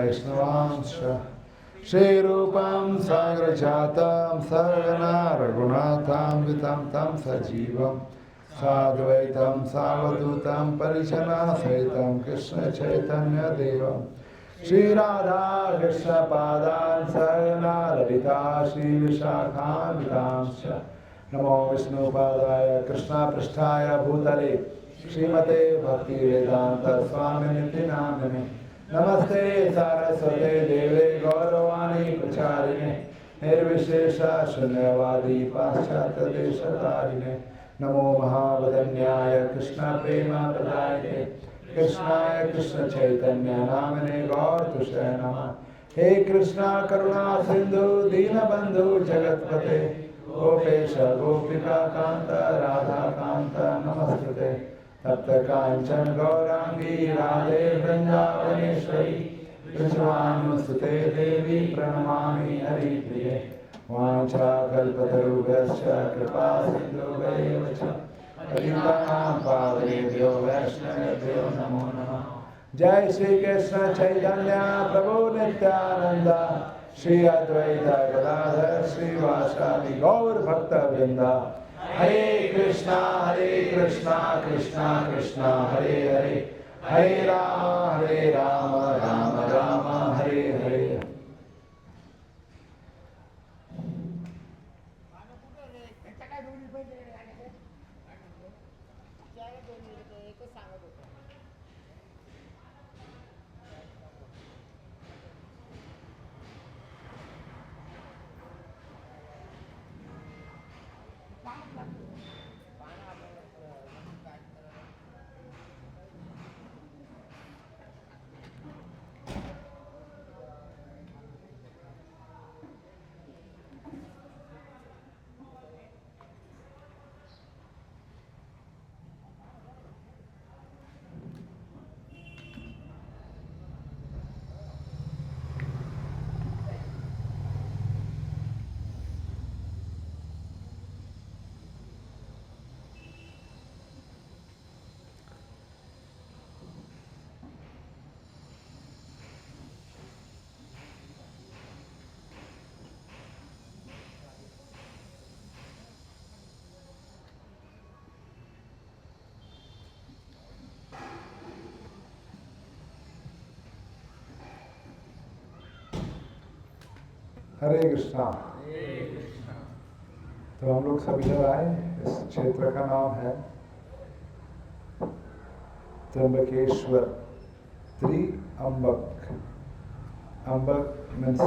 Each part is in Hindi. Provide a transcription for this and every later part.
वैष्णवांश्च श्रीरूपं साग्रजातं सहगना रघुनाथान्वितं तं सजीवं साद्वैतं सावधूतं परिजनसहितं कृष्ण चैतन्य देवं श्री राधा कृष्ण पादान् सहगना ललिता श्री विशाखान्वितांश्च नमो विष्णुपादाय कृष्णपृष्ठाय भूतले श्रीमते भक्तिवेदांत स्वामिनिति नामिने नमस्ते सारस्वते देवे गौरवाणी प्रचारिणे निर्विशेष शून्यवादी पाश्चात्य देशतारिणे नमो महावदन्याय कृष्ण प्रेम प्रदायते कृष्णाय कृष्ण चैतन्य नामिने गौरतुषे नमः हे कृष्णा करुणा सिंधु दीनबंधु जगतपते गोपेश गोपिका कांत राधा कांत नमस्ते तप्त कांचन गौरांगी राधे वृंदावनेश्वरी कृष्णानुसुते देवी प्रणमामि हरिप्रिये वाञ्छाकल्पतरुभ्यश्च कृपा सिन्धुभ्येव च पतितानां पावनेभ्यो वैष्णवेभ्यो नमो नमः। जय श्री कृष्ण चैतन्य प्रभु नित्यानंद श्री अद्वैत गदाधर श्रीवासादि गौर भक्त वृंदा हरे कृष्णा कृष्णा कृष्णा हरे हरे हरे राम राम राम हरे हरे। हरे कृष्णा। तो हम लोग सभी जगह आए। इस क्षेत्र का नाम है त्र्यंबकेश्वर त्रिअंबक। अंबक means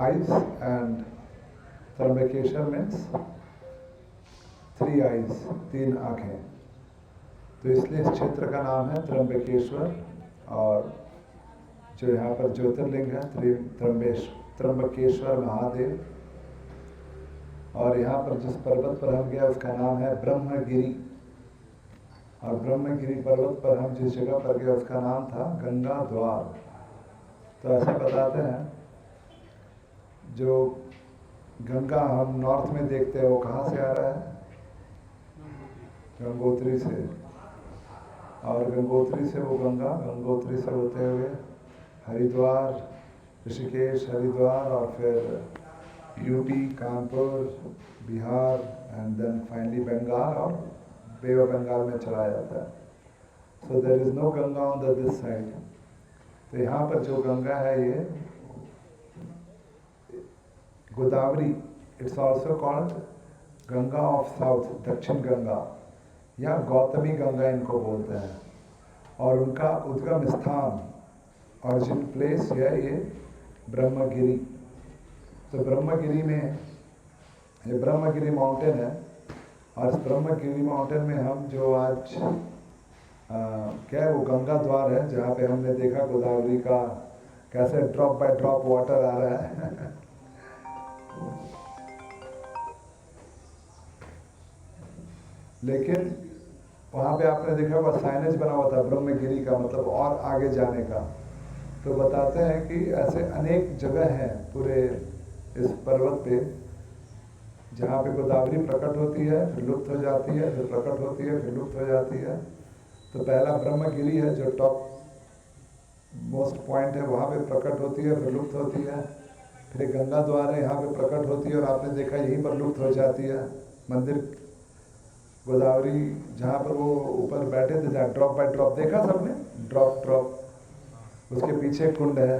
eyes and Trimbakeshwar means 3 eyes, 3 आँखें। तो इसलिए इस क्षेत्र का नाम है त्र्यंबकेश्वर। और जो यहाँ पर ज्योतिर्लिंग है त्र्यंबकेश्वर महादेव। और यहाँ पर जिस पर्वत पर हम गए उसका नाम है ब्रह्मगिरी। और ब्रह्मगिरी पर्वत पर हम जिस जगह पर गए उसका नाम था गंगा द्वार। तो ऐसा बताते हैं, जो गंगा हम नॉर्थ में देखते हैं वो कहाँ से आ रहा है? गंगोत्री से। और गंगोत्री से वो गंगोत्री से होते हुए हरिद्वार, ऋषिकेश, हरिद्वार, और फिर UP, Kanpur, Bihar, and then finally Bengal, और बे ऑफ बंगाल में चला जाता है। So there is no Ganga on the this side. तो यहाँ पर जो गंगा है ये Godavari, it's also called Ganga of south, Dakshin Ganga, या गौतमी गंगा इनको बोलते हैं। और उनका उद्गम स्थान, ऑरिजिन प्लेस है ये ब्रह्मगिरी। तो ब्रह्मगिरी में, ये ब्रह्मगिरी माउंटेन है। और इस ब्रह्मगिरी माउंटेन में हम जो आज क्या है, वो गंगा द्वार है, जहाँ पे हमने देखा गोदावरी का कैसे ड्रॉप बाय ड्रॉप वाटर आ रहा है। लेकिन वहाँ पे आपने देखा हुआ साइनेज बना हुआ था ब्रह्मगिरी का, मतलब और आगे जाने का। तो बताते हैं कि ऐसे अनेक जगह हैं पूरे इस पर्वत पे, जहाँ पे गोदावरी प्रकट होती है, फिर लुप्त हो जाती है, फिर प्रकट होती है, फिर लुप्त हो जाती है। तो पहला ब्रह्मगिरी है जो टॉप मोस्ट पॉइंट है, वहाँ पे प्रकट होती है फिर लुप्त होती है। फिर एक गंगा द्वार है, यहाँ पे प्रकट होती है और आपने देखा यहीं पर लुप्त हो जाती है। मंदिर गोदावरी जहाँ पर वो ऊपर बैठे थे, जहाँ ड्रॉप बाय ड्रॉप देखा सबने, ड्रॉप ड्रॉप, उसके पीछे कुंड है।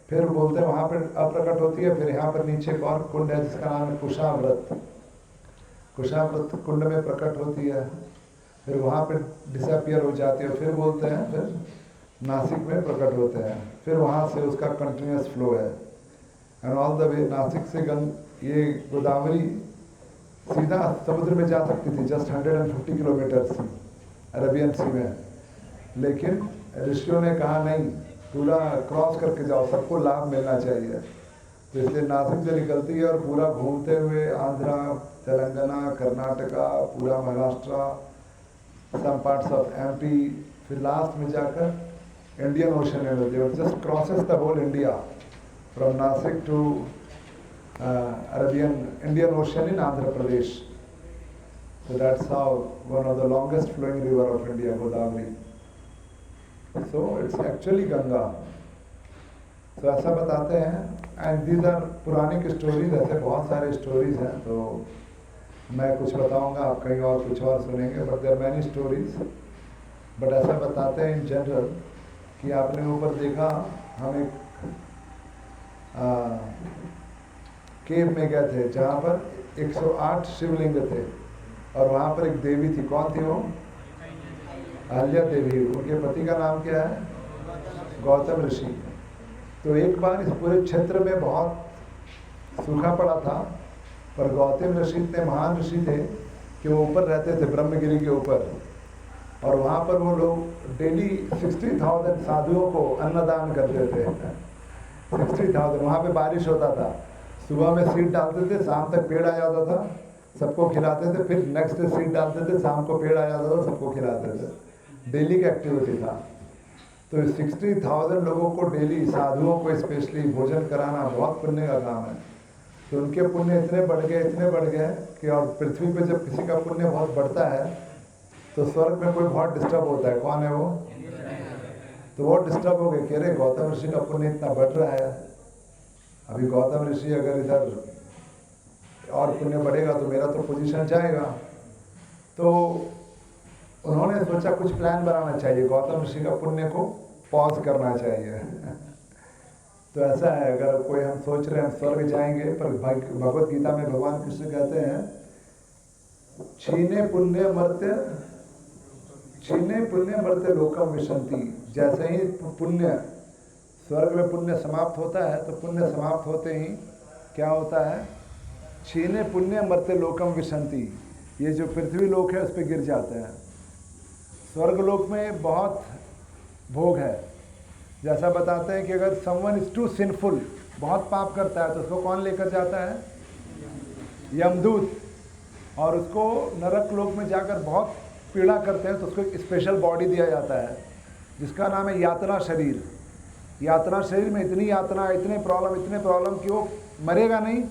फिर बोलते हैं वहाँ पर अप्रकट होती है। फिर यहाँ पर नीचे एक और कुंड है जिसका नाम है कुशाव्रत। कुशाव्रत कुंड में प्रकट होती है, फिर वहाँ पर डिसअपियर हो जाती है। फिर बोलते हैं फिर नासिक में प्रकट होते हैं, फिर वहाँ से उसका कंटिन्यूस फ्लो है। And all the way Nashik से ये गोदावरी सीधा समुद्र में जा सकती थी, जस्ट 150 किलोमीटर अरेबियन सी में। लेकिन ऋषियों ने कहा नहीं, पूरा क्रॉस करके जाओ, सबको लाभ मिलना चाहिए। तो इसलिए नासिक से निकलती है और पूरा घूमते हुए आंध्रा, तेलंगाना, कर्नाटका, पूरा Maharashtra, some parts of MP, फिर लास्ट में जाकर इंडियन ओशन में मिलती है। Just crosses the whole India from Nashik to Indian Ocean in Andhra Pradesh. So that's how one of the longest flowing river of India, Godavari. So it's actually Ganga. तो ऐसा बताते हैं। And these are Puranic stories, ऐसे बहुत सारे स्टोरीज हैं। तो मैं कुछ बताऊंगा, आप कहीं और कुछ और सुनेंगे, but there many stories. But ऐसा बताते हैं इन जनरल कि आपने ऊपर देखा, हम एक केव में गए थे जहाँ पर 108 शिवलिंग थे और वहाँ पर एक देवी थी। कौन थी वो? अहल्या देवी। उनके पति का नाम क्या है? गौतम ऋषि। तो एक बार इस पूरे क्षेत्र में बहुत सूखा पड़ा था, पर गौतम ऋषि इतने महान ऋषि थे कि वो ऊपर रहते थे ब्रह्मगिरी के ऊपर, और वहाँ पर वो लोग डेली 60,000 साधुओं को अन्नदान करते थे। 60,000। वहाँ पे बारिश होता था, सुबह में सीड डालते थे, शाम तक पेड़ आ जाता था, सबको खिलाते थे। फिर नेक्स्ट डे सीड डालते थे, शाम को पेड़ आ जाता था, सबको खिलाते थे। डेली का एक्टिविटी था। तो 60,000 लोगों को डेली, साधुओं को स्पेशली भोजन कराना बहुत पुण्य का काम है। तो उनके पुण्य इतने बढ़ गए कि, और पृथ्वी पे जब किसी का पुण्य बहुत बढ़ता है तो स्वर्ग में कोई बहुत डिस्टर्ब होता है। कौन है वो? तो वो डिस्टर्ब हो गए, कह रहे गौतम ऋषि का पुण्य इतना बढ़ रहा है, अभी गौतम ऋषि अगर इधर और पुण्य बढ़ेगा तो मेरा तो पोजीशन जाएगा। तो उन्होंने सोचा कुछ प्लान बनाना चाहिए, गौतम ऋषि का पुण्य को पॉज करना चाहिए। तो ऐसा है, अगर कोई हम सोच रहे हैं स्वर्ग जाएंगे, पर भगवत गीता में भगवान कृष्ण कहते हैं छीने पुण्य मरते लोकम विशंति। जैसे ही पुण्य, स्वर्ग में पुण्य समाप्त होता है, तो पुण्य समाप्त होते ही क्या होता है? छीने पुण्य मरते लोकम विशंति। ये जो पृथ्वी लोक है उस पर गिर जाते हैं। स्वर्ग लोक में बहुत भोग है। जैसा बताते हैं कि अगर समवन इज टू सिंफुल, बहुत पाप करता है, तो उसको कौन लेकर जाता है? यमदूत। और उसको नरक लोक में जाकर बहुत पीड़ा करते हैं, तो उसको एक स्पेशल बॉडी दिया जाता है जिसका नाम है यातना शरीर। यातना शरीर में इतनी यातना, इतने प्रॉब्लम कि वो मरेगा नहीं,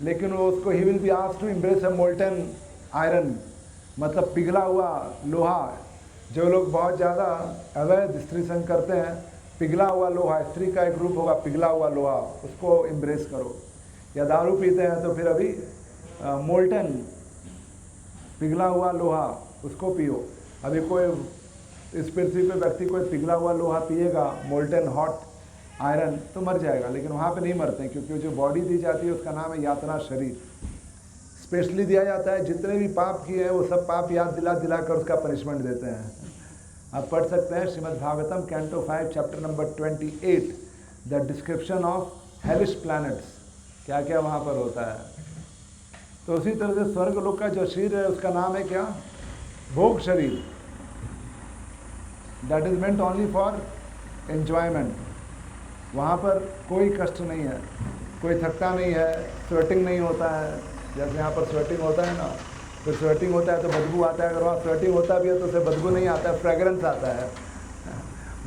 लेकिन वो उसको ही will be asked to embrace a molten iron, मतलब पिघला हुआ लोहा। जो लोग बहुत ज़्यादा अवैध स्त्री संग करते हैं, पिघला हुआ लोहा, स्त्री का एक रूप होगा पिघला हुआ लोहा, उसको एम्ब्रेस करो। या दारू पीते हैं तो फिर अभी मोल्टन पिघला हुआ लोहा, उसको पियो। अभी कोई इस पृथ्वी पे व्यक्ति कोई पिघला हुआ लोहा पिएगा, मोल्टन हॉट आयरन, तो मर जाएगा। लेकिन वहाँ पे नहीं मरते, क्योंकि जो बॉडी दी जाती है उसका नाम है यातना शरीर। स्पेशली दिया जाता है, जितने भी पाप किए हैं वो सब पाप याद दिला कर उसका पनिशमेंट देते हैं। आप पढ़ सकते हैं Shrimad Bhagavatam canto 5 chapter number 28, the description of hellish planets, क्या क्या वहाँ पर होता है। तो उसी तरह से स्वर्ग लोक का जो शरीर है उसका नाम है क्या? भोग शरीर। That is meant only for enjoyment. वहाँ पर कोई कष्ट नहीं है, कोई थकता नहीं है, स्वेटिंग नहीं होता है। जैसे यहाँ पर स्वेटिंग होता है ना, फिर स्वेटिंग होता है तो बदबू आता है। अगर वहाँ स्वेटिंग होता भी है तो उसे बदबू नहीं आता है, फ्रेगरेंस आता है।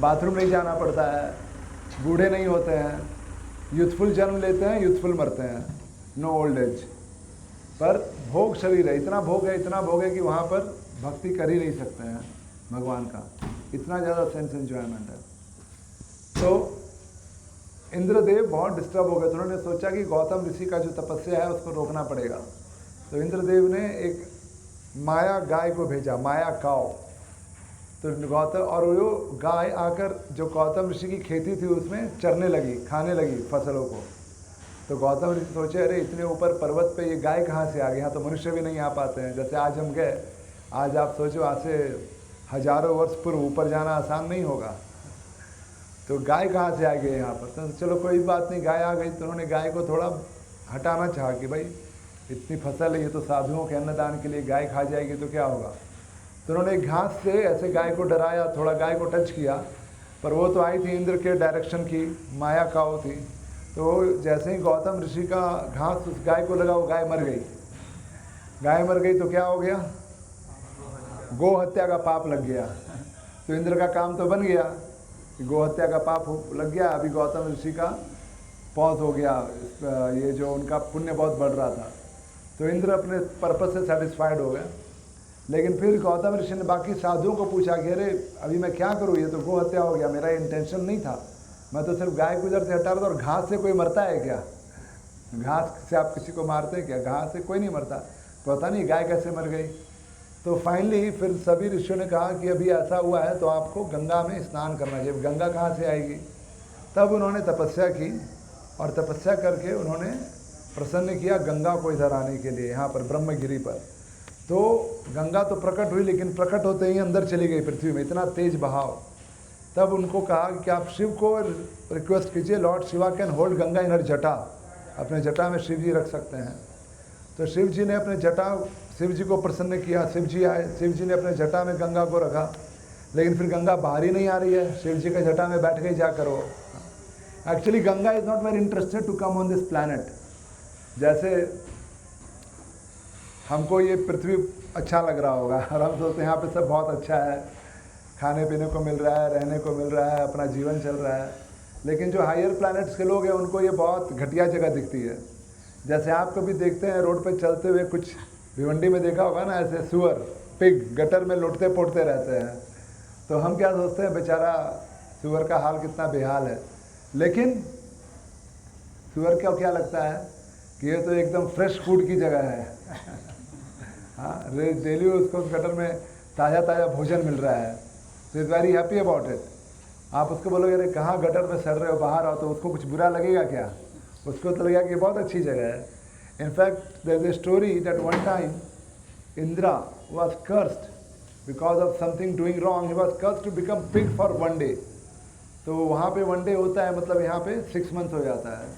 बाथरूम नहीं जाना पड़ता है, बूढ़े नहीं होते हैं, यूथफुल जन्म लेते हैं, यूथफुल मरते हैं, नो ओल्ड एज। पर भोग शरीर है, इतना भोग है कि वहाँ पर भक्ति कर ही नहीं सकते हैं भगवान का, इतना ज़्यादा सेंस एंजॉयमेंट है। तो इंद्रदेव बहुत डिस्टर्ब हो गए, तो उन्होंने सोचा कि गौतम ऋषि का जो तपस्या है उसको रोकना पड़ेगा। तो इंद्रदेव ने एक माया गाय को भेजा, माया काव। तो गौतम और वो गाय आकर जो गौतम ऋषि की खेती थी उसमें चरने लगी, खाने लगी फसलों को। तो गौतम ऋषि सोचे अरे इतने ऊपर पर्वत पे ये गाय कहाँ से आ गई, यहाँ तो मनुष्य भी नहीं आ पाते हैं। जैसे आज हम गए, आज आप सोचो आज से हजारों वर्ष पूर्व ऊपर जाना आसान नहीं होगा, तो गाय कहाँ से आ गई यहाँ पर। तो चलो कोई बात नहीं, गाय आ गई। तो उन्होंने गाय को थोड़ा हटाना चाहा कि भाई इतनी फसल है, ये तो साधुओं के अन्नदान के लिए, गाय खा जाएगी तो क्या होगा। तो उन्होंने घास से ऐसे गाय को डराया, थोड़ा गाय को टच किया, पर वो तो आई थी इंद्र के डायरेक्शन की, माया काऊ थी। तो जैसे ही गौतम ऋषि का घास उस गाय को लगा, वो गाय मर गई। गाय मर गई तो क्या हो गया, गौ हत्या का पाप लग गया। तो इंद्र का काम तो बन गया, गौ हत्या का पाप लग गया। अभी गौतम ऋषि का पौध हो गया, ये जो उनका पुण्य बहुत बढ़ रहा था। तो इंद्र अपने पर्पस से सेटिस्फाइड हो गए। लेकिन फिर गौतम ऋषि ने बाकी साधुओं को पूछा कि अरे अभी मैं क्या करूँ, ये तो गौ हत्या हो गया, मेरा इंटेंशन नहीं था, मैं तो सिर्फ गाय को इधर से हटा रहा था। और घास से कोई मरता है क्या, घास से आप किसी को मारते हैं क्या, घास से कोई नहीं मरता, पता नहीं गाय कैसे मर गई। तो फाइनली फिर सभी ऋषियों ने कहा कि अभी ऐसा हुआ है तो आपको गंगा में स्नान करना चाहिए। गंगा कहाँ से आएगी। तब उन्होंने तपस्या की, और तपस्या करके उन्होंने प्रसन्न किया गंगा को इधर आने के लिए, यहाँ पर ब्रह्मगिरी पर। तो गंगा तो प्रकट हुई, लेकिन प्रकट होते ही अंदर चली गई पृथ्वी में, इतना तेज बहाव। तब उनको कहा कि आप शिव को रिक्वेस्ट कीजिए, lord Shiva can hold Ganga in her जटा, अपने जटा में शिव जी रख सकते हैं। तो शिव जी ने अपने जटा, शिव जी को प्रसन्न किया, शिव जी आए, शिव जी ने अपने जटा में गंगा को रखा। लेकिन फिर गंगा बाहर ही नहीं आ रही है, शिव जी के जटा में बैठ गई जाकर वो। Actually Ganga is not very interested to come on this planet. जैसे हमको ये पृथ्वी अच्छा लग रहा होगा और हम सोचते हैं यहाँ पे सब बहुत अच्छा है, खाने पीने को मिल रहा है, रहने को मिल रहा है, अपना जीवन चल रहा है। लेकिन जो हायर प्लैनेट्स के लोग हैं उनको ये बहुत घटिया जगह दिखती है। जैसे आप कभी देखते हैं रोड पे चलते हुए, कुछ भिवंडी में देखा होगा ना, ऐसे सुअर, पिग गटर में लुटते पोटते रहते हैं। तो हम क्या सोचते हैं बेचारा सुअर का हाल कितना बेहाल है। लेकिन सुअर को क्या लगता है कि ये तो एकदम फ्रेश फूड की जगह है। हाँ, डेली उसको उस गटर में ताज़ा ताज़ा भोजन मिल रहा है, तो is very happy about it. आप उसको बोलोगे अरे कहाँ गटर में सड़ रहे हो, बाहर आओ, तो उसको कुछ बुरा लगेगा क्या, उसको तो लगेगा कि बहुत अच्छी जगह है। In fact there is a story that one time Indra was cursed because of something doing wrong, he was cursed to become pig for one day. तो वहाँ पे वन डे होता है, मतलब यहाँ पे 6 मंथ हो जाता है।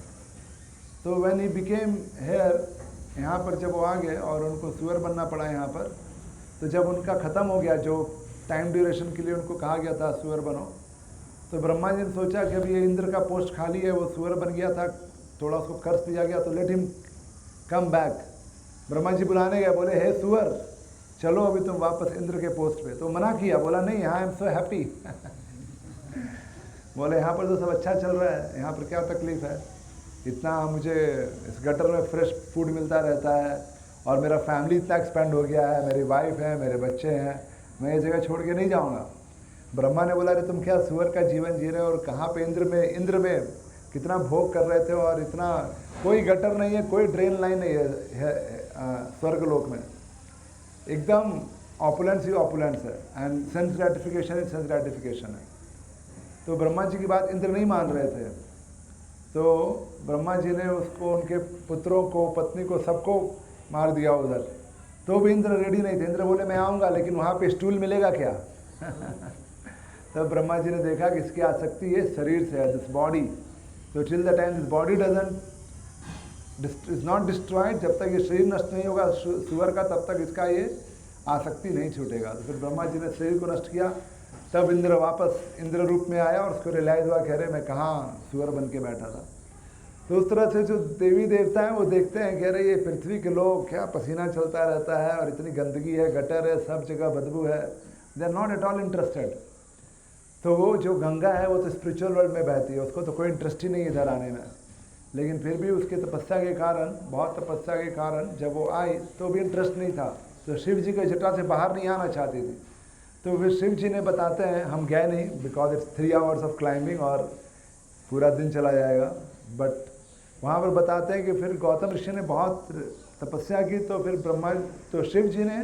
तो व्हेन ही बिकेम हेयर, यहाँ पर जब वो आ गए और उनको सुअर बनना पड़ा यहाँ पर, तो जब उनका ख़त्म हो गया, जो टाइम ड्यूरेशन के लिए उनको कहा गया था सुअर बनो, तो ब्रह्मा जी ने सोचा कि अभी ये इंद्र का पोस्ट खाली है, वो सुअर बन गया था, थोड़ा उसको कर्ज दिया गया, तो let him come back. Brahma ji बुलाने गए, बोले हे सुअर चलो अभी तुम वापस इंद्र के पोस्ट पे। तो मना किया, बोला नहीं, यहाँ आई एम सो हैप्पी। बोले यहाँ पर तो सब अच्छा चल रहा है, यहाँ पर क्या तकलीफ़ है, इतना मुझे इस गटर में फ्रेश फूड मिलता रहता है, और मेरा फैमिली इतना एक्सपेंड हो गया है, मेरी वाइफ है, मेरे बच्चे हैं, मैं ये जगह छोड़ के नहीं जाऊँगा। ब्रह्मा ने बोला अरे तुम क्या सुअर का जीवन जी रहे हो, और कहाँ पे इंद्र में कितना भोग कर रहे थे, और इतना कोई गटर नहीं है, कोई ड्रेन लाइन नहीं है स्वर्गलोक में, एकदम ऑपुलेंस ही ऑपुलेंस है, and sense gratification he sense gratification है। तो ब्रह्मा जी की बात इंद्र नहीं मान रहे थे, तो ब्रह्मा जी ने उसको, उनके पुत्रों को, पत्नी को, सबको मार दिया उधर। तो भी इंद्र रेडी नहीं थे, इंद्र बोले मैं आऊँगा, लेकिन वहाँ पे स्टूल मिलेगा क्या। तब ब्रह्मा जी ने देखा कि इसकी आसक्ति ये शरीर से है, दिस बॉडी। तो till the time this body is not destroyed, जब तक ये शरीर नष्ट नहीं होगा सुअर का, तब तक इसका ये आसक्ति नहीं छूटेगा। तो फिर ब्रह्मा जी ने शरीर को नष्ट किया, तब इंद्र वापस इंद्र रूप में आया, और उसको रियलाइज हुआ, कह रहे मैं कहाँ सुअर बन के बैठा था। तो उस तरह से जो देवी देवता हैं वो देखते हैं, कह रहे ये पृथ्वी के लोग क्या पसीना चलता रहता है, और इतनी गंदगी है, गटर है, सब जगह बदबू है, they are not at all interested. तो वो जो गंगा है वो तो स्पिरिचुअल वर्ल्ड में बहती है, उसको तो कोई इंटरेस्ट ही नहीं इधर आने में। लेकिन फिर भी उसकी तपस्या के कारण, बहुत तपस्या के कारण जब वो आई तो भी इंटरेस्ट नहीं था, तो शिव जी के जटा से बाहर नहीं आना चाहती थी। तो फिर शिव जी ने बताते हैं, हम गए नहीं because it's 3 hours of climbing, और पूरा दिन चला जाएगा। बट वहाँ पर बताते हैं कि फिर गौतम ऋषि ने बहुत तपस्या की, तो फिर ब्रह्मा तो शिव जी ने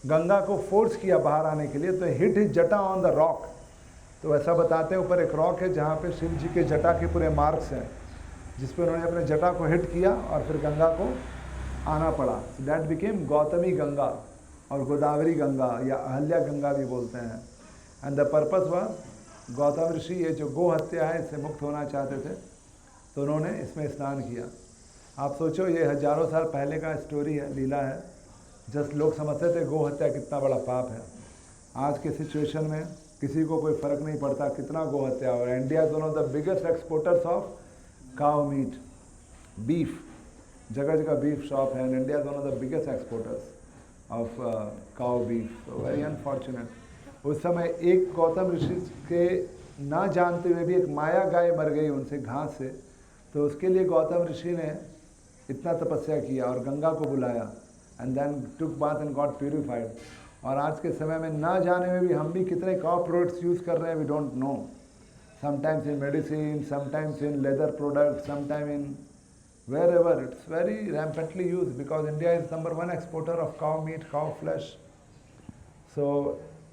गंगा को फोर्स किया बाहर आने के लिए, तो हिट हिज जटा ऑन द रॉक। तो ऐसा बताते हैं ऊपर एक रॉक है जहाँ पे शिव जी के जटा के पूरे मार्क्स हैं, जिस पर उन्होंने अपने जटा को हिट किया और फिर गंगा को आना पड़ा। दैट बिकेम गौतमी गंगा और गोदावरी गंगा या अहल्या गंगा भी बोलते हैं। And the purpose was Gautam Rishi ये जो गो हत्या है इससे मुक्त होना चाहते थे, तो उन्होंने इसमें स्नान किया। आप सोचो ये हजारों साल पहले का स्टोरी है, लीला है। जस्ट लोग समझते थे गो हत्या कितना बड़ा पाप है। आज के सिचुएशन में किसी को कोई फ़र्क नहीं पड़ता कितना गो हत्या हो रहा है। India is one of the biggest exporters of cow meat, beef. जगह जगह बीफ शॉप है, and India is one of the biggest exporters of cow beef. So very unfortunate. उस समय एक गौतम ऋषि के ना जानते हुए भी एक माया गाय मर गई उनसे घास से, तो उसके लिए गौतम ऋषि ने इतना तपस्या किया और गंगा को बुलाया and then took bath and got purified. और आज के समय में ना जाने में भी हम भी कितने काउ प्रोडक्ट्स यूज़ कर रहे हैं, we don't know. Sometimes in medicine, sometimes in leather product, sometime in wherever. It's very rampantly used because India is number 1 exporter of cow meat, cow flesh. So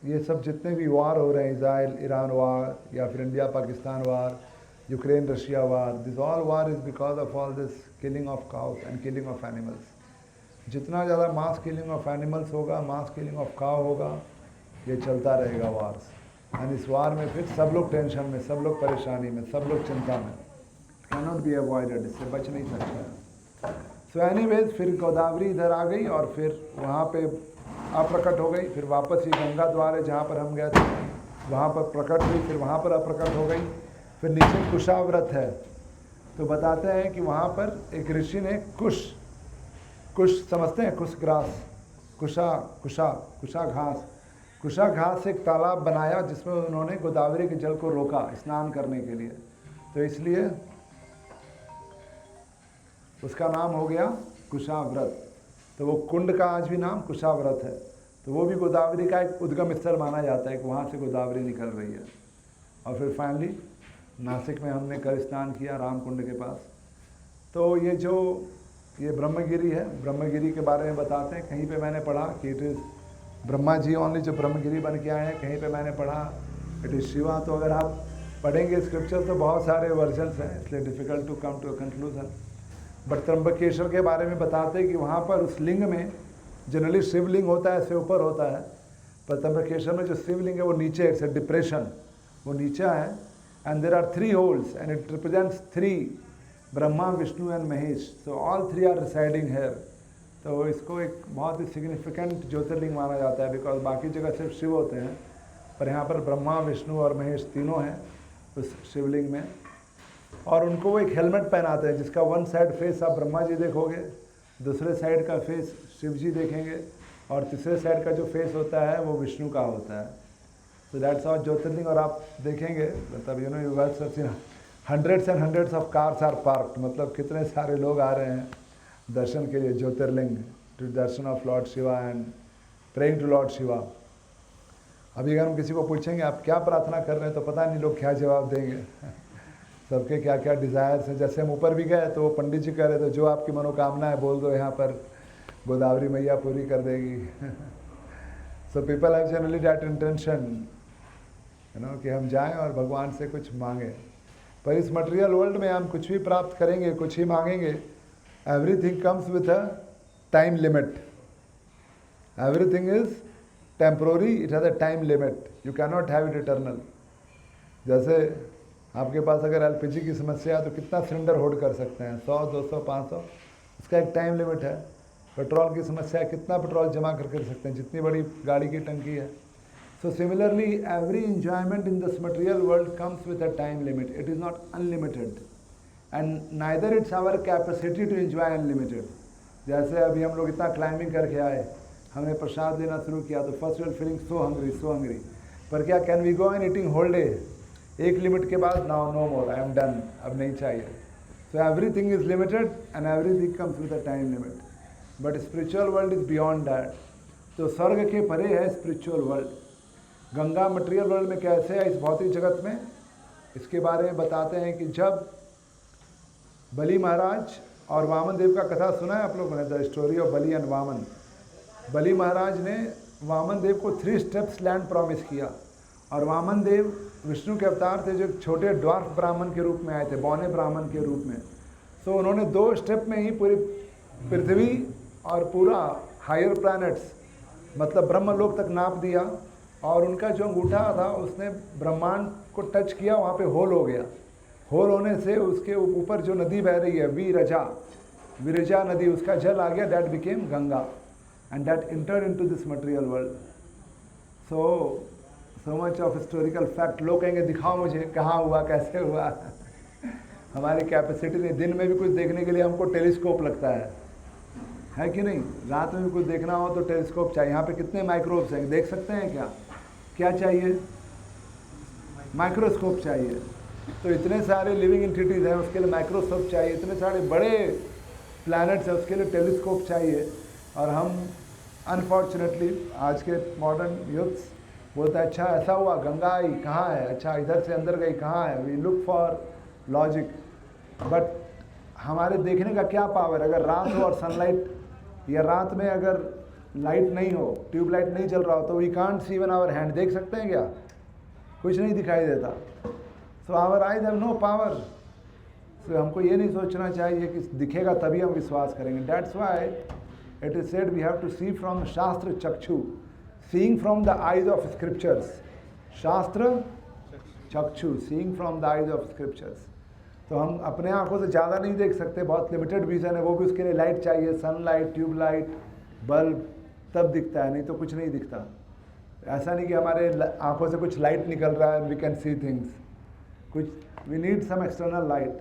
ये सब जितने भी वार हो रहे हैं, इज़राइल ईरान वार या फिर India Pakistan war, Ukraine Russia war, this all war is because of all this killing of cows and killing of animals. जितना ज़्यादा मास किलिंग ऑफ एनिमल्स होगा, मास किलिंग ऑफ काउ होगा, ये चलता रहेगा वार्स। एंड इस वार में फिर सब लोग टेंशन में, सब लोग परेशानी में, सब लोग चिंता में। कैनॉट बी अवॉइडेड, इससे बच नहीं सकता है। सो एनीवेज फिर गोदावरी इधर आ गई और फिर वहाँ पे अप्रकट हो गई। फिर वापस ये गंगा द्वार है जहाँ पर हम गए थे, वहाँ पर प्रकट हुई, फिर वहाँ पर अप्रकट हो गई। फिर नीचे कुशाव्रत है, तो बताते हैं कि वहाँ पर एक ऋषि ने कुश समझते हैं, कुश ग्रास, कुशा घास से एक तालाब बनाया जिसमें उन्होंने गोदावरी के जल को रोका स्नान करने के लिए। तो इसलिए उसका नाम हो गया कुशाव्रत। तो वो कुंड का आज भी नाम कुशाव्रत है। तो वो भी गोदावरी का एक उद्गम स्थल माना जाता है कि वहाँ से गोदावरी निकल रही है। और फिर फाइनली नासिक में हमने कल स्नान किया रामकुंड के पास। तो ये ब्रह्मगिरी है, ब्रह्मगिरी के बारे में बताते हैं। कहीं पे मैंने पढ़ा कि it is Brahma ji only जो ब्रह्मगिरी बन के आए हैं, कहीं पे मैंने पढ़ा इट इज़ शिवा। तो अगर आप पढ़ेंगे स्क्रिप्चर तो बहुत सारे वर्जन्स हैं, इसलिए difficult to come to a conclusion. But Trimbakeshwar के बारे में बताते हैं कि वहाँ पर उस लिंग में जनरली शिवलिंग होता है, इससे ऊपर होता है, पर त्र्यंबकेश्वर में जो शिवलिंग है वो नीचे, इट्स ए डिप्रेशन, वो नीचे है। And there are 3 holes and it represents 3, Brahma Vishnu and Mahesh. So all 3 are residing here. तो इसको एक बहुत ही सिग्निफिकेंट ज्योतिर्लिंग माना जाता है, बिकॉज बाकी जगह सिर्फ शिव होते हैं, पर यहाँ पर ब्रह्मा विष्णु और महेश तीनों हैं उस शिवलिंग में। और उनको वो एक हेलमेट पहनाते हैं जिसका वन साइड फेस आप ब्रह्मा जी देखोगे, दूसरे साइड का फेस शिव जी देखेंगे, और तीसरे साइड का जो फेस होता है वो विष्णु का होता है। तो दैट्स ऑल ज्योतिर्लिंग। और आप देखेंगे मतलब you guys have seen hundreds and hundreds of cars are parked, मतलब कितने सारे लोग आ रहे हैं दर्शन के लिए ज्योतिर्लिंग, to darshan of lord Shiva and praying to lord Shiva. अभी अगर हम किसी को पूछेंगे आप क्या प्रार्थना कर रहे हैं, तो पता नहीं लोग क्या जवाब देंगे। सबके क्या क्या डिज़ायर्स हैं। जैसे हम ऊपर भी गए तो वो पंडित जी कह रहे थे जो आपकी मनोकामना है बोल दो, यहाँ पर गोदावरी मैया पूरी कर देगी। So people have generally that intention कि हम जाएं और भगवान से कुछ मांगें। पर इस मटेरियल वर्ल्ड में हम कुछ भी प्राप्त करेंगे, कुछ ही मांगेंगे, everything comes with a time limit. Everything is temporary, it has a time limit, you can not have it eternal. जैसे आपके पास अगर एलपीजी की समस्या है तो कितना सिलेंडर होल्ड कर सकते हैं, 100, 200, 500, उसका एक टाइम लिमिट है। पेट्रोल की समस्या है, कितना पेट्रोल जमा कर सकते हैं, जितनी बड़ी गाड़ी की टंकी है। So similarly every enjoyment in this material world comes with a time limit, it is not unlimited and neither it's our capacity to enjoy unlimited. जैसे अभी हम लोग इतना क्लाइंबिंग करके आए, हमने प्रसाद लेना शुरू किया तो first we'll feeling so hungry, पर क्या can we go in eating whole day? एक लिमिट के बाद now no more, I am done, अब नहीं चाहिए। So everything is limited and everything comes with a time limit, but spiritual world is beyond that. तो स्वर्ग के परे है spiritual world. Ganga material world में कैसे है इस भौतिक जगत में, इसके बारे में बताते हैं कि जब बलि महाराज और वामन देव का कथा सुना है आप लोगों ने, the story of Bali and Vaman. Bali Maharaj ने वामन देव को 3 स्टेप्स लैंड प्रॉमिस किया, और वामन देव विष्णु के अवतार थे जो छोटे ड्वार्फ ब्राह्मण के रूप में आए थे, बौने ब्राह्मण के रूप में। सो उन्होंने 2 स्टेप में ही पूरी पृथ्वी और पूरा हायर प्लैनेट्स मतलब ब्रह्मलोक तक नाप दिया, और उनका जो अंगूठा था उसने ब्रह्मांड को टच किया, वहाँ पे होल हो गया। होल होने से उसके ऊपर जो नदी बह रही है विरजा नदी, उसका जल आ गया, that became Ganga and that entered into this material world. So much of historical fact. लोग कहेंगे दिखाओ मुझे कहाँ हुआ, कैसे हुआ। हमारी कैपेसिटी नहीं, दिन में भी कुछ देखने के लिए हमको टेलीस्कोप लगता है कि नहीं? रात में भी कुछ देखना हो तो टेलीस्कोप चाहिए। यहाँ पे कितने माइक्रोब्स हैं, देख सकते हैं क्या? क्या चाहिए? माइक्रोस्कोप चाहिए। तो इतने सारे लिविंग एंटिटीज़ हैं, उसके लिए माइक्रोस्कोप चाहिए। इतने सारे बड़े प्लैनेट्स हैं, उसके लिए टेलीस्कोप चाहिए। और हम अनफॉर्चुनेटली आज के मॉडर्न यूथ्स बोलते हैं अच्छा ऐसा हुआ, गंगा आई कहाँ है, अच्छा इधर से अंदर गई कहाँ है। We look for logic, but हमारे देखने का क्या पावर? अगर रात हो और सनलाइट, या रात में अगर लाइट नहीं हो, ट्यूबलाइट नहीं चल रहा हो, तो we can't see even our hand. देख सकते हैं क्या? कुछ नहीं दिखाई देता। So our eyes have no power. So हमको ये नहीं सोचना चाहिए कि दिखेगा तभी हम विश्वास करेंगे। That's why it is said we have to see from shastra chakshu, seeing from the eyes of scriptures. Shastra chakshu, seeing from the eyes of scriptures. तो हम अपने आंखों से ज़्यादा नहीं देख सकते, बहुत लिमिटेड विजन है, वो भी उसके लिए लाइट चाहिए, सनलाइट, ट्यूबलाइट, बल्ब, तब दिखता है, नहीं तो कुछ नहीं दिखता। ऐसा नहीं कि हमारे आंखों से कुछ लाइट निकल रहा है, वी कैन सी थिंग्स, कुछ we need some external light.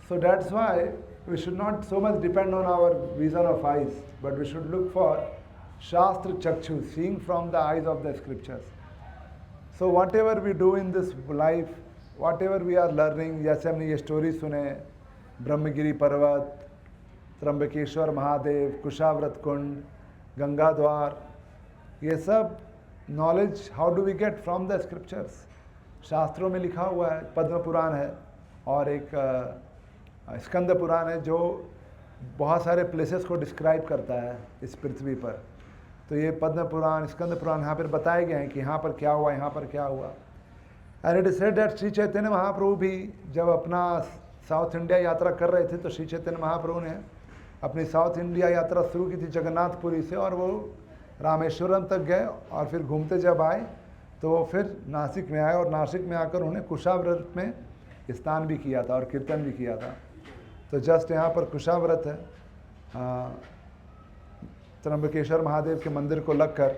So that's why we should not so much depend on our vision of eyes, but we should look for shastra chakshu, seeing from the eyes of the scriptures. So whatever we do in this life, whatever we are learning, जैसे हमने ये स्टोरी सुने, ब्रह्मगिरी पर्वत, त्र्यंबकेश्वर महादेव, कुशाव्रत कुंड, गंगा द्वार, ये सब knowledge how do we get from the scriptures. शास्त्रों में लिखा हुआ है, पद्म पुराण है और एक स्कंद पुराण है जो बहुत सारे प्लेसेस को डिस्क्राइब करता है इस पृथ्वी पर। तो ये पद्म पुराण, स्कंद पुराण यहाँ पर बताए गए हैं कि यहाँ पर क्या हुआ, यहाँ पर क्या हुआ। And it is said that Shri Chaitanya Mahaprabhu भी जब अपना साउथ इंडिया यात्रा कर रहे थे, तो श्री चैतन्य महाप्रभु ने अपनी साउथ इंडिया यात्रा शुरू की थी जगन्नाथपुरी से, और वो रामेश्वरम तक गए, और फिर घूमते जब आए तो वो फिर नासिक में आए, और नासिक में आकर उन्होंने कुशाव्रत में स्नान भी किया था और कीर्तन भी किया था। तो जस्ट यहाँ पर कुशाव्रत है, त्र्यंबकेश्वर महादेव के मंदिर को लगकर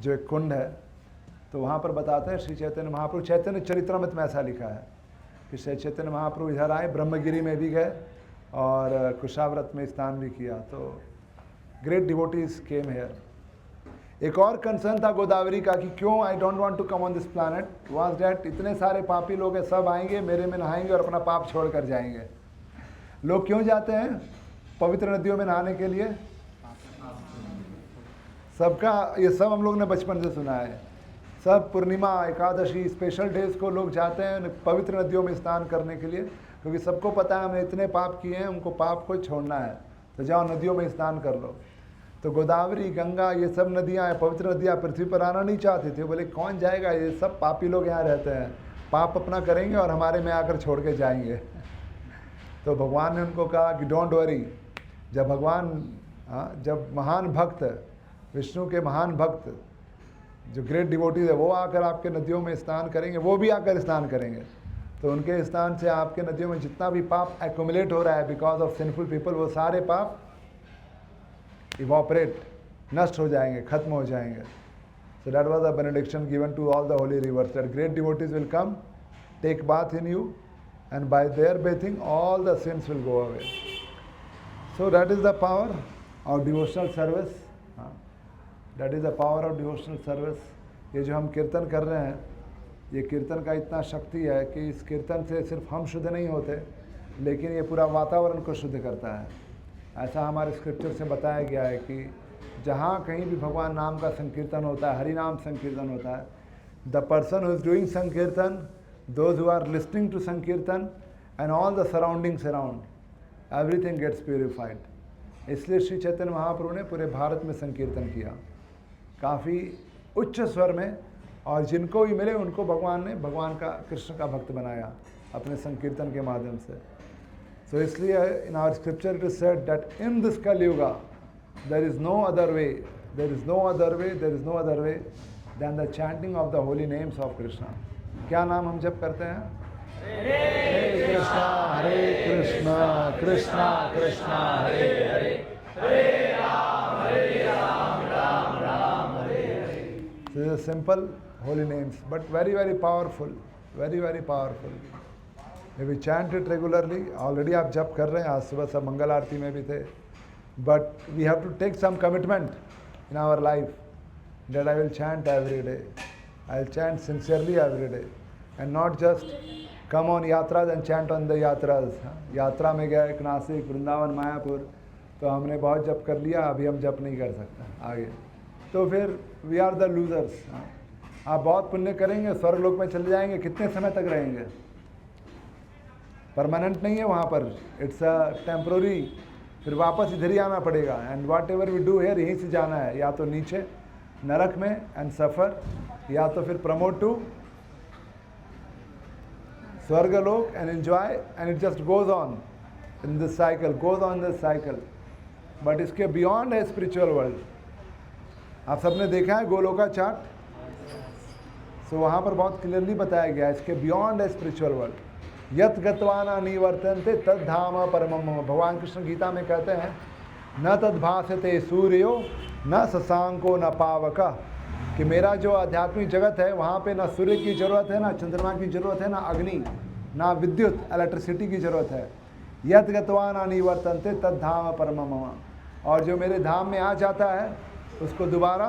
जो एक कुंड है, तो वहाँ पर बताते हैं श्री चैतन्य महाप्रभु, चैतन्य चरित्रामृत में ऐसा लिखा है कि श्री चैतन्य महाप्रभु इधर आए, ब्रह्मगिरी में भी गए और कुशाव्रत में स्नान भी किया। तो ग्रेट डिवोटीज केम हेयर। एक और कंसर्न था गोदावरी का कि क्यों I don't want to come on this planet, was that इतने सारे पापी लोग हैं, सब आएंगे मेरे में नहाएंगे और अपना पाप छोड़ कर जाएंगे। लोग क्यों जाते हैं पवित्र नदियों में नहाने के लिए? सबका ये सब हम लोग ने बचपन से सुना है। सब पूर्णिमा, एकादशी, स्पेशल डेज को लोग जाते हैं पवित्र नदियों में स्नान करने के लिए, क्योंकि सबको पता है हमने इतने पाप किए हैं, उनको पाप को छोड़ना है, तो जाओ नदियों में स्नान कर लो। तो गोदावरी, गंगा, ये सब नदियाँ हैं, पवित्र नदियाँ पृथ्वी पर आना नहीं चाहती थी। बोले कौन जाएगा, ये सब पापी लोग यहाँ रहते हैं, पाप अपना करेंगे और हमारे में आकर छोड़ के जाएंगे। तो भगवान ने उनको कहा कि डोंट वरी। जब भगवान, जब महान भक्त, विष्णु के महान भक्त जो ग्रेट डिवोटीज है, वो आकर आपके नदियों में स्नान करेंगे, वो भी आकर स्नान करेंगे, तो उनके स्नान से आपके नदियों में जितना भी पाप एक्यूमुलेट हो रहा है बिकॉज ऑफ सिंफुल पीपल, वो सारे पाप इवॉपरेट, नष्ट हो जाएंगे, खत्म हो जाएंगे। So that was the benediction given to all the holy rivers, that great devotees will come, take bath in you, and by their bathing all the sins will go away. So that is the power of devotional service. That is the power of devotional service. ये जो हम कीर्तन कर रहे हैं, ये कीर्तन का इतना शक्ति है कि इस कीर्तन से सिर्फ हम शुद्ध नहीं होते, लेकिन ये पूरा वातावरण को शुद्ध करता है। ऐसा हमारे स्क्रिप्चर से बताया गया है कि जहाँ कहीं भी भगवान नाम का संकीर्तन होता है, हरि नाम संकीर्तन होता है, the person who is doing संकीर्तन those who are listening to Sankirtan and all the surroundings around, everything gets purified. इसलिए श्री चैतन्य महाप्रभु ने पूरे भारत में संकीर्तन किया, काफ़ी उच्च स्वर में, और जिनको भी मिले उनको भगवान ने भगवान का, कृष्ण का भक्त बनाया अपने संकीर्तन के माध्यम से. So इसलिए in our scripture it is said that in this Kali Yuga there is no other way, there is no other way, there is no other way than the chanting of the holy names of Krishna. क्या नाम हम जप करते हैं? हरे कृष्णा कृष्णा कृष्णा हरे हरे, हरे Ram Ram Hare Hare. These are simple holy names, but very very powerful, very very powerful. If we chant it regularly, already आप जप कर रहे हैं, आज सुबह सब मंगल आरती में भी थे, but we have to take some commitment in our life that I will chant every day, I will chant sincerely every day, and not just come on yatras and chant on the yatras. यात्रा में गए एक नासिक, वृंदावन, मायापुर, तो हमने बहुत जप कर लिया, अभी हम जप नहीं कर सकते आगे, तो फिर वी आर द लूजर्स. आप बहुत पुण्य करेंगे, स्वर्गलोक में चले जाएंगे, कितने समय तक रहेंगे? परमानेंट नहीं है वहाँ पर, इट्स अ टेम्प्रोरी, फिर वापस इधर ही आना पड़ेगा. And whatever we do here, यहीं से जाना है, या तो नीचे नरक में एंड सफ़र, या तो फिर प्रमोट टू स्वर्गलोक and enjoy, and it just goes on in this cycle, goes on this cycle. But इसके बियॉन्ड है स्पिरिचुअल वर्ल्ड. आप सबने देखा है गोलोका चार्ट, सो वहाँ पर बहुत क्लियरली बताया गया है इसके बियॉन्ड है स्पिरिचुअल वर्ल्ड. यत गत्वाना निवर्तन्ते तद धाम परमम. भगवान कृष्ण गीता में कहते हैं न तद भासते सूर्यो न शशांको न पावका, कि मेरा जो आध्यात्मिक जगत है वहाँ पे ना सूर्य की ज़रूरत है, ना चंद्रमा की ज़रूरत है, ना अग्नि, ना विद्युत इलेक्ट्रिसिटी की ज़रूरत है. यत गत्वाना निवर्तन्ते तद धाम परमम. और जो मेरे धाम में आ जाता है उसको दोबारा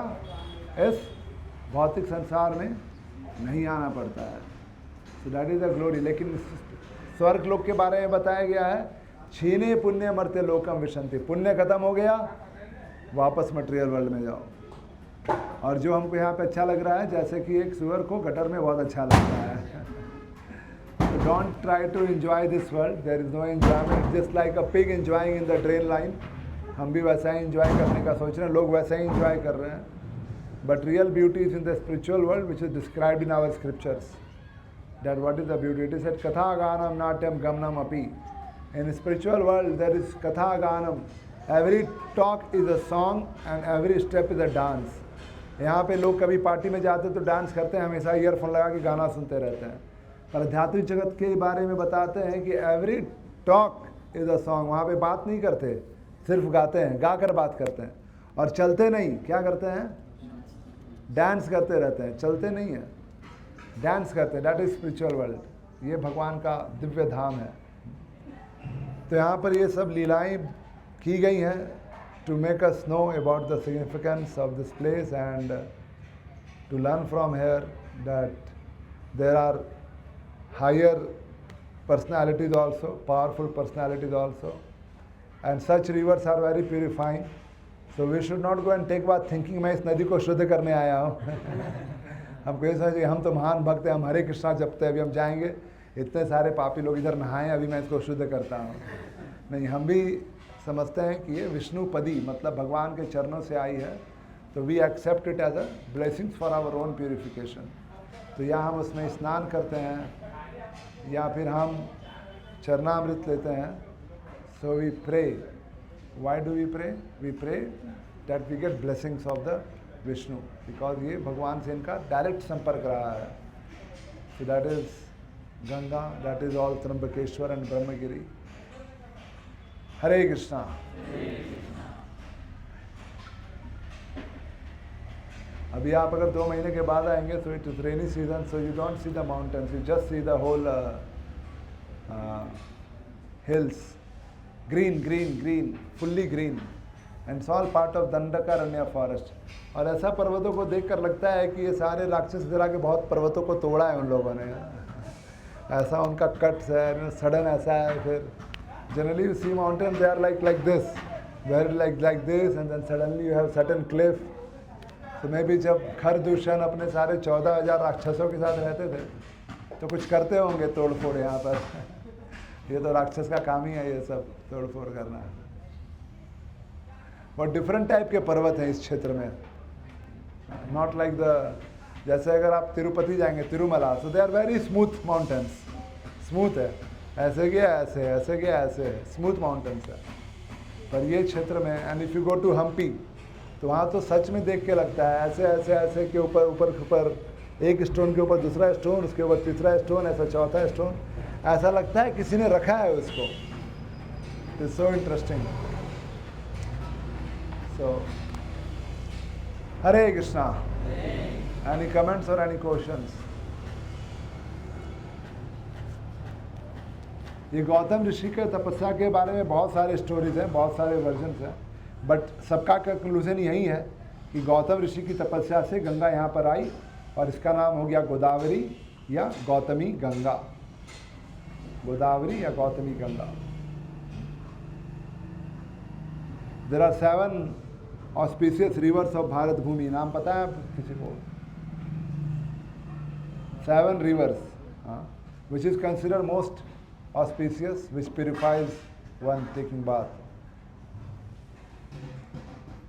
इस भौतिक संसार में नहीं आना पड़ता है. So that is the glory. लेकिन स्वर्ग लोक के बारे में बताया गया है, छीने पुण्य मरते लोकम विशंति. पुण्य खत्म हो गया, वापस मटेरियल वर्ल्ड में जाओ. और जो हमको यहाँ पे अच्छा लग रहा है, जैसे कि एक सुअर को गटर में बहुत अच्छा लग रहा है. So don't try to enjoy this world. There is no enjoyment. Just like a pig enjoying in the drain line. हम भी वैसा ही enjoy करने का सोच रहे हैं, लोग वैसा ही enjoy कर रहे हैं. But real beauty is in the spiritual world, which is described in our scriptures. That what is the beauty? It is said katha ganam natyam gamnam api. In the spiritual world there is katha ganam. Every talk is a song and every step is a dance. यहाँ पे लोग कभी पार्टी में जाते तो डांस करते हैं, हमेशा ईयरफोन लगा के गाना सुनते रहते हैं. पर आध्यात्मिक जगत के बारे में बताते हैं कि every talk is a song. वहाँ पे बात नहीं करते, सिर्फ गाते हैं, गा कर बात करते हैं. और चलते नहीं, क्या करते हैं? डांस करते रहते हैं, चलते नहीं हैं, डांस करते हैं. That is spiritual world. ये भगवान का दिव्य धाम है. तो यहाँ पर ये सब लीलाएं की गई हैं to make us know about the significance of this place and to learn from here that there are higher personalities also, powerful personalities also, and such rivers are very purifying. So we should not go and take bath thinking मैं इस नदी को शुद्ध करने आया हूँ. हमको ये समझे हम तो महान भक्त हैं, हम हरे कृष्णा जपते हैं, अभी हम जाएंगे, इतने सारे पापी लोग इधर नहाएं, अभी मैं इसको शुद्ध करता हूँ. नहीं, हम भी समझते हैं कि ये विष्णुपदी मतलब भगवान के चरणों से आई है, तो we accept it as a blessings for our own purification. तो या हम उसमें स्नान करते हैं या फिर हम चरणामृत लेते हैं. So we pray. Why do we pray? We pray that we get blessings of the Vishnu, because ये भगवान से इनका डायरेक्ट संपर्क रहा है. So that is Ganga, that is all Trimbakeshwar and Brahmagiri. Hare Krishna. अभी आप अगर 2 महीने के बाद आएंगे तो it is rainy season, so you don't see the mountains, you just see the whole hills, green, green, green, fully green, and it's all part of Dandakaranya forest. और ऐसा पर्वतों को देखकर लगता है कि ये सारे राक्षस गिरा के बहुत पर्वतों को तोड़ा है उन लोगों ने. ऐसा उनका कट्स है, सडन ऐसा है. फिर generally you see mountains, they are like this, very like this, and then suddenly you have certain cliff. So maybe जब खरदूषण अपने सारे 14,000 राक्षसों के साथ रहते थे तो कुछ करते होंगे तोड़ फोड़ यहाँ पर। ये तो राक्षस का काम ही है ये सब तोड़ फोड़ करना। और डिफरेंट टाइप के पर्वत हैं इस क्षेत्र में, नॉट लाइक द, जैसे अगर आप तिरुपति जाएंगे, Tirumala, so they are very smooth mountains, smooth है, ऐसे गया ऐसे, ऐसे गया ऐसे, स्मूथ माउंटेन्स है। पर ये क्षेत्र में, and if you go to Hampi, तो वहाँ तो सच में देख के लगता है ऐसे ऐसे ऐसे के ऊपर ऊपर ऊपर, एक स्टोन के ऊपर दूसरा स्टोन, उसके ऊपर तीसरा स्टोन, ऐसा चौथा स्टोन, ऐसा लगता है किसी ने रखा है उसको। It's so interesting. So Hare Krishna. Any comments और एनी क्वेश्चंस? ये गौतम ऋषि के तपस्या के बारे में बहुत सारे स्टोरीज हैं, बहुत सारे वर्जन्स हैं, बट सबका कंक्लूजन यही है कि गौतम ऋषि की तपस्या से गंगा यहाँ पर आई और इसका नाम हो गया गोदावरी या गौतमी गंगा। गोदावरी या Gautami Ganga. There are 7 auspicious rivers of Bharat Bhumi. नाम पता है किसी को? 7 rivers, which is considered most auspicious, which purifies one taking bath.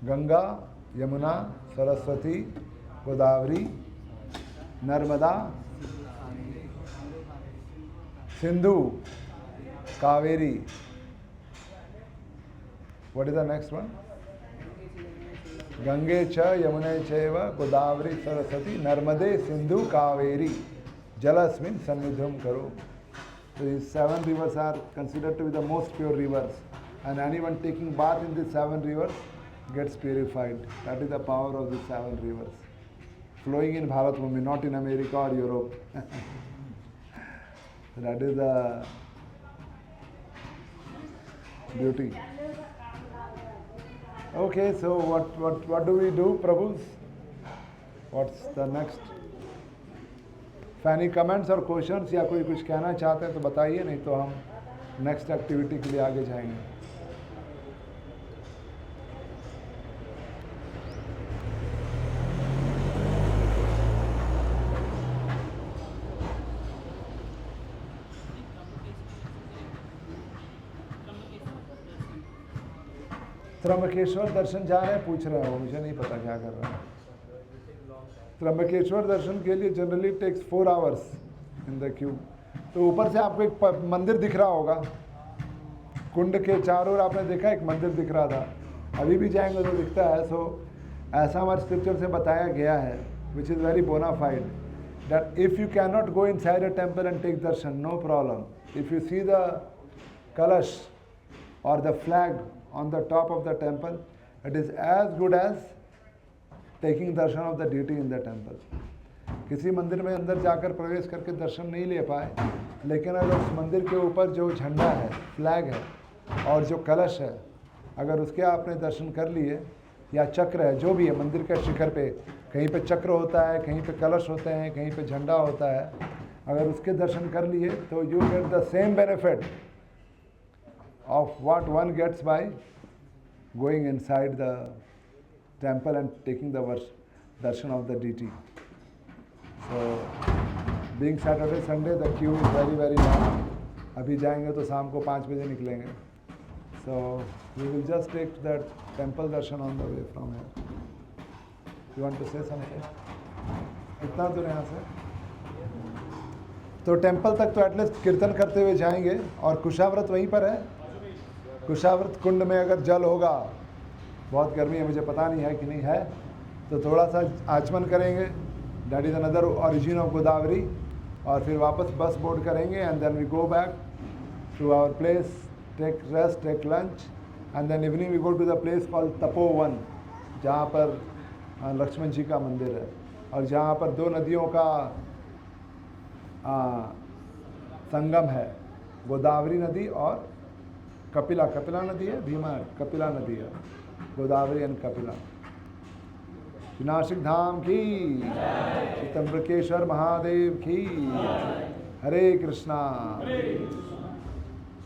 Ganga, Yamuna, Saraswati, Godavari, Narmada, Sindhu, Kaveri. What is the next one? Gange च यमुने चैव गोदावरी सरस्वती नर्मदे सिंधु कावेरी जलस्मिन् सन्निधिं करो. So these 7 rivers are considered to be the most pure rivers, and anyone taking bath in these 7 rivers gets purified. That is the power of these 7 rivers flowing in Bharat Bhumi, not in America or Europe. That is the beauty. Okay, so what do we do, Prabhus? What's the next? Any comments or questions या कोई कुछ कहना चाहते हैं तो बताइए, नहीं तो हम नेक्स्ट एक्टिविटी के लिए आगे जाएंगे. त्र्यंबकेश्वर दर्शन जा रहे हैं, पूछ रहे हो, मुझे नहीं पता क्या कर रहे हैं. त्र्यंबकेश्वर दर्शन के लिए generally takes 4 hours in the queue. तो ऊपर से आपको एक मंदिर दिख रहा होगा, कुंड के चारों ओर आपने देखा एक मंदिर दिख रहा था, अभी भी जाएंगे तो दिखता है. सो ऐसा हमारे स्क्रिप्चर से बताया गया है, which is very bonafide, that if you can not go inside a temple and take darshan, no problem. If you see the kalash or the flag on the top of the temple, it is as good as taking darshan of the deity in the temple. किसी मंदिर में अंदर जाकर प्रवेश करके दर्शन नहीं ले पाए, लेकिन अगर उस मंदिर के ऊपर जो झंडा है, फ्लैग है और जो कलश है, अगर उसके आपने दर्शन कर लिए, या चक्र है, जो भी है मंदिर के शिखर पे, कहीं पे चक्र होता है, कहीं पे कलश होते हैं, कहीं पे झंडा होता है, अगर उसके दर्शन कर लिए तो you get the same benefit of what one gets by going inside the temple and taking the darshan of the deity. So being Saturday Sunday, the queue is very very long. अभी जाएंगे तो शाम को 5 बजे निकलेंगे. So we will just take that temple darshan on the way from here. You want to say something? कितना दूर यहाँ से? तो टेम्पल तक तो एटलीस्ट कीर्तन करते हुए जाएंगे, और कुशाव्रत वहीं पर है. कुशाव्रत कुंड में अगर जल होगा, बहुत गर्मी है, मुझे पता नहीं है कि नहीं है, तो थोड़ा सा आचमन करेंगे, that is another origin of Godavari, और फिर वापस बस बोर्ड करेंगे, and then we go back to our place, take rest, take lunch, and then evening we go to the place called Tapovan, जहाँ पर लक्ष्मण जी का मंदिर है, और जहाँ पर 2 नदियों का संगम है, गोदावरी नदी और कपिला. कपिला नदी है, भीमा कपिला नदी है, गोदावरी एंड कपिला. विनाशिक धाम की, त्र्यंबकेश्वर महादेव की. हरे कृष्णा.